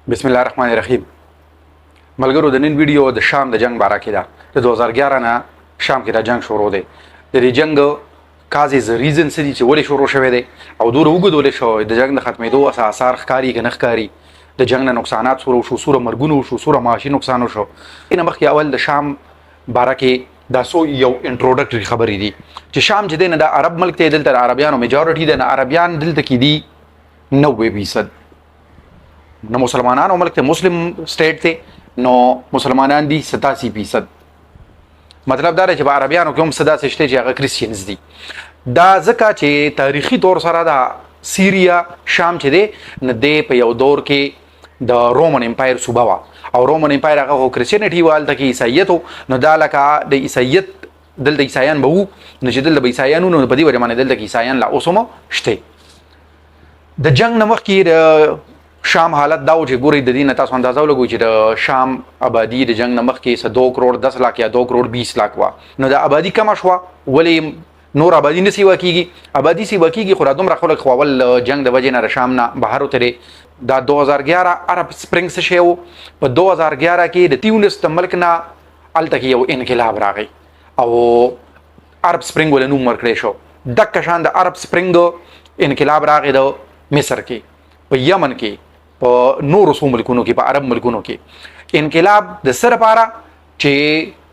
بسم الله الرحمن الرحیم. ملګرو د نن ویډیو د شام د جنگ باره کې ده. د 2011 نه شام کې د جنگ شروع دی. د دې جنگ کازز ریزن سړي چې ولې شروع شوی دی او دوره وګدول شو د جنگ د ختمېدو آثار ښکاری که نه ښکاری، د جنگ نه نقصانات شو، سوره مرګونو شو، سوره معاشي نقصان شو. ان مخکې اول د شام باره کې دا سو یو انټروډکټري خبرې دي چې شام چې دی نه د عرب ملک ته دلته عربیانو میجورټي ده، نه عربیان دلته کې دي 90%، نو مسلمانانو ملک ته مسلم سټیټ ته نو مسلمانان دي 87%. مطلب دا دی چې په عربیانو کې هم صدا شته چې هغه کریسچینز دي. دا ځکه چې تاریخي طور سره دا سیریا شام چې دی نه دی په یو دور کې د رومن امپایر صوبه وه او رومن امپایر هغه خو کریسچینټي وه، هلته کې عیسایت و. نو دا لکه د عیسایت دلته عیسایان به وو، نو چې دلته به عیسایان وو نو په دې وجه باندې دلته کې عیسایان لا اوس هم شته. د جنګ نه مخکې د شام حالت دا و چې ګورئ د دې نه تاسو اندازه ولګوئ چې د شام آبادي د جنګ نه مخکې 2 کروڑ 10 لاک یا 2 کروڑ 20 لاک وه. نو د آبادي کمه شوه، ولې نور آبادي نه سیوا کېږي؟ آبادي سیوا کېږي خو را دومره خلک خو اول جنګ د وجې نه د شام نه بهر وتلې. دا 2011 عرب سپرینګ څه شی و؟ په 2011 کې د تیونس د ملک نه هلته کې یو انقلاب راغی او عرب سپرینګ ولې نوم ورکړی شو. دکه شان د عرب سپرینګ انقلاب راغی د مصر کې، په یمن کې، په نورو څو ملکونو کې، په عرب ملکونو کې. انقلاب د څه لپاره چې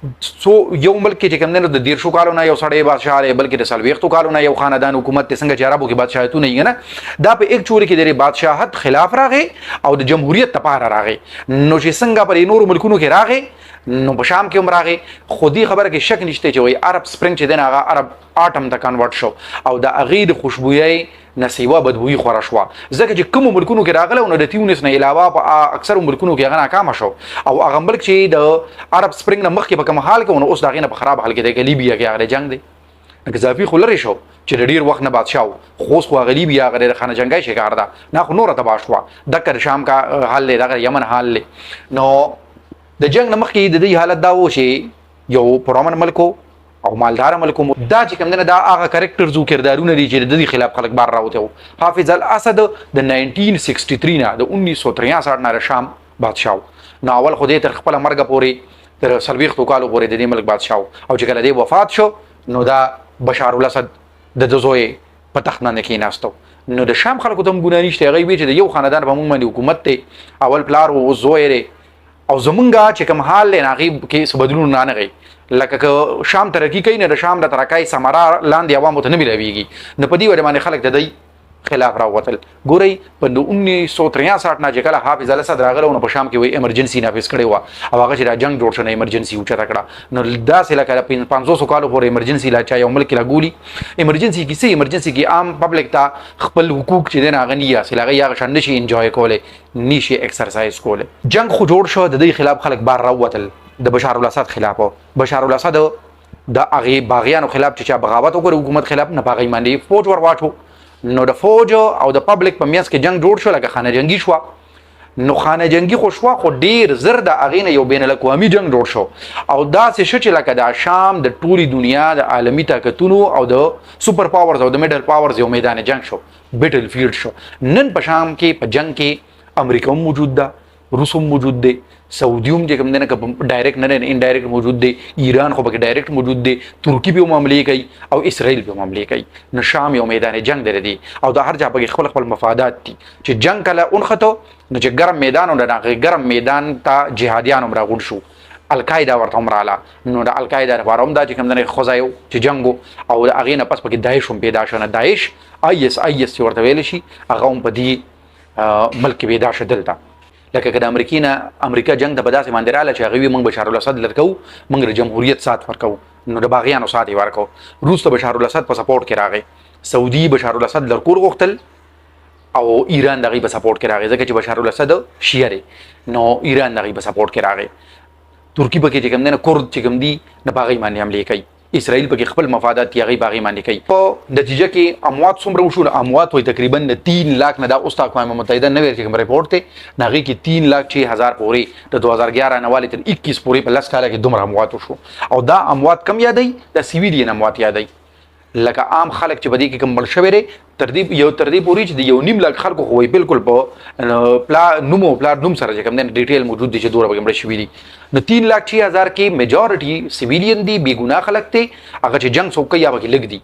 یو ملک کې چې کوم دی نو د 13 کالو نه یو سړی بادشاه دی، بلکې د 40 کالو نه یو خاندان حکومت دی، څنګه چې عربو کې بادشاهتونه یې نه دا په ایک چوري کې د بادشاهت خلاف راغی او د جمهوریت لپاره راغی. نو چې څنګه پر نورو ملکونو کې راغی نو په شام کې هم راغی. خو دې خبره کې شک نشته چې وایي عرب سپرینګ چې دی هغه عرب آټم ته کنورټ شو او د هغې د خوشبویۍ نسیوه بدبویي خوره شوه، ځکه چې کومو ملکونو کې راغلی نو د تیونس نه علاوه په اکثرو ملکونو کې هغه ناکامه شو او هغه ملک چې د عرب سپرینګ نه مخکې په کوم حال کې نو اوس د هغې نه په خراب حال کې دی، که لیبیا کې هغه جنګ دی. قذافي خو لرې شو چې د ډېر وخت نه بادشاه و، خو اوس خو هغه لیبیا هغه د خانه جنګۍ شکار ده، نه خو نوره تباه شوه. دکه د شام کا حال دی، دغه یمن حال دی. نو د جنګ نه مخکې د دې حالت دا و چې یو پرامن ملک او مالدار ملکو دا چې کوم دی دا هغه کرکټرز او کردارونه دي چې د دې خلاف خلک بار راوته وو. حافظ الاسد د 1963 نه د 1963 نه شام بادشاه نو اول خو دې تر خپل مرګ پورې تر 40 کالو پورې د دې ملک بادشاه او چې کله دې وفات شو نو دا بشار الاسد د زوی په تخت باندې کېناستو. نو د شام خلکو ته هم ګناه نشته، هغوی وایي چې د یو خاندان په موږ باندې حکومت دی، اول پلار او زوی دی او زمونږ چې کوم حال دی هغې کې څه بدلون رانغی. لکه که شام ترقي کوي نه د شام د ترقۍ ثمره لاندې عوامو ته نه میلاویږي، نو په دې وجه باندې خلک د دی خلاف راوتل. ګورئ په 1963 نه چې کله حافظ الاسد راغلی نو په شام کې وایي ایمرجنسي نافظ کړې وه او هغه چې دا جنګ جوړ شو نه ایمرجنسي اوچته کړه. نو داسې لکه 500 کالو پورې ایمرجنسي لا چا یو ملک کې راګولي. ایمرجنسي کې څه؟ ایمرجنسي کې عام پبلک ته خپل حقوق چې دی نه هغه نه حاصل، هغه هغه شان نشي انجوای کولی، نشي ایکسرسایز کولی. جنګ خو جوړ شو، د دې خلاف خلک بار راوتل د بشار الاسد خلاف. بشار الاسد د هغې باغیانو خلاف چې چا بغاوت وکړ حکومت خلاف نه په هغې باندې فوج ور واچو. نو د فوج او د پبلک په منځ کې جنګ جوړ شو، لکه خانه جنګي شوه. نو خانه جنګي خو شوه خو ډېر زر د هغې نه یو بین الاقوامي جنګ جوړ شو او داسې شو چې لکه د شام د ټولې دنیا د عالمي طاقتونو او د سوپر پاورز او د میډل پاورز یو میدان جنګ شو، بیټل فیلډ شو. نن په شام کې په جنګ کې امریکا هم موجود ده، روس هم موجود دی، سعودي هم چې کوم دی نه که ډایرکټ نه انډایرکټ موجود دی، ایران خو پکې ډایرکټ موجود دی، ترکي به هم حملې کوي او اسرائیل به هم حملې کوي. نو شام یو میدان جنګ دی او د هر چا پکې خپل خپل مفادات دي چې جنګ کله اونخته نو چې ګرم میدان و د هغې ګرم میدان ته جهادیان هم راغونډ شو، القاعده ورته هم راغله. نو د القاعده لپاره هم دا چې کوم دی خوځی و چې جنګ او د هغې نه پس پکې داعش هم پیدا شو. نه داعش IS چې ورته ویلی شي هغه هم په دې ملک کې پیدا شو دلته. لکه که د امریکا جنګ ته په داسې باندې راغله چې هغوی وایي موږ بشار الاسد لرکوو، موږ د جمهوریت سات ورکوو، نو د باغیانو سات یې ورکوو. روس ته بشار الاسد په سپورټ کې راغی، سعودي بشار الاسد لرکول غوښتل او ایران د هغوی په سپورټ کې راغی ځکه چې بشار الاسد شیعه دی، نو ایران د هغوی په سپورټ کې راغی. ترکي پکې چې کوم دی نه کرد چې کوم دي نه په هغوی باندې حملې کوي. اسرائیل پکې خپل مفادات دي هغوی په هغې باندې کوي. په نتیجه کې اموات څومره وشو؟ اموات وایي تقریبا 3 لاک نه دا اوس د اقوام متحده نوی چې کوم رپورټ دی نه هغې کې 3,06,000 پورې د 2011 نه والې تر 21 پورې په 10 کاله کې دومره اموات وشو. او دا اموات کم یادوي؟ دا سیویلین اموات یادوي. لکه عام خلک چې بدی کې کوم مړ شوی دی تر دې پورې چې د 1.5 لک خلکو خو بالکل په پلا نوم سره چې کوم دی ډیټیل موجود دي چې دوره به مړ شوی دي نو 3,06,000 کې میجورټي سیویلین دي بے ګناه خلک دي هغه چې جنگ څوک یا به لګ دي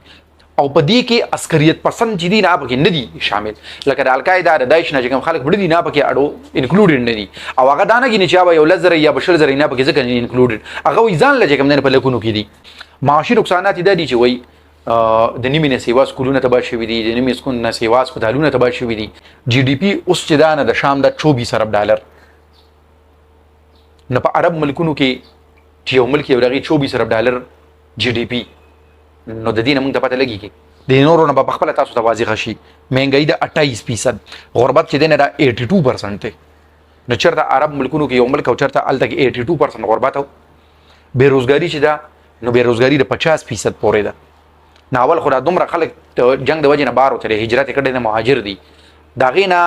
او په دې کې عسکریت پسند چې دي نه پکې نه دي شامل لکه د القاعده د داعش نه چې کوم خلک وړي دي نه پکې اډو انکلوډډ نه دي او هغه دانه کې نه چې یو لزر یا بشل زر نه پکې ځکه انکلوډډ هغه ځان لږ کوم نه په لکونو کې دي معاشي نقصانات دي چې وای د نیمې نه سیوا سکولونه تباه شوي دي د نیمې سکون نه سیوا هسپتالونه تباه شوي دي جی ډي پی اوس چې دا نه د شام د 24 ارب ډالر نه په عرب ملکونو کې چې یو ملک یو دغه 24 ارب ډالر جی ډي پی نو د دې نه موږ ته پته لګي کې د نورو نه په خپل تاسو ته واضح شي مهنګای د 28% غربت چې دینه دا 82% ته نو چرته عرب ملکونو کې یو ملک او چرته الته کې 82% غربت او بیروزګاری چې دا نو بیروزګاری د 50% پورې ده ناول خو دومره خلک جنگ د وجه نه بار وته هجرت کړي نه مهاجر دي دا غینا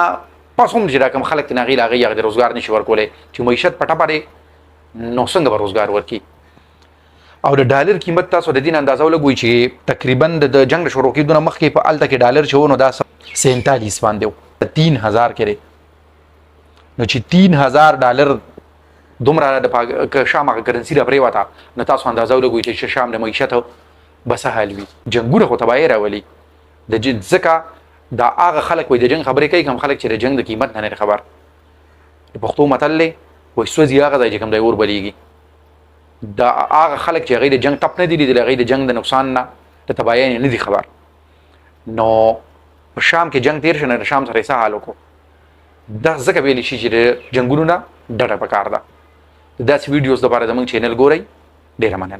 پس هم چې دا کوم خلک نه غي لاغي د روزګار نشي ورکولې چې معیشت پټه پړې نو څنګه به روزګار ورکي او د ډالر قیمت تاسو د دین اندازه ولګوي چې تقریبا د جنگ شروع کېدو مخکې په الته کې ډالر شو نو دا 47 باندې 3000 کړي نو چې 3000 ډالر دومره د شام هغه کرنسي را پرې وتا نو تاسو اندازه ولګوي چې شام د معیشت بس حال وي جنگونه خو تباہی راولي د ځکه دا هغه خلک وي د جنگ خبرې کوي کوم خلک چې د جنگ د قیمت نه خبر د پښتو متل وي سوځي هغه ځای چې کوم دی اور بلیږي دا هغه خلک چې غیر د جنگ تپ نه دي د غیر د جنگ د نقصان نه د تباہی نه دي خبر نو په شام کې جنگ تیر شنه شام سره څه حال وکړو دا ځکه ویل شي چې د جنگونو نه ډډه پکار ده داسې ویډیوز لپاره زموږ چینل ګورئ ډیره مننه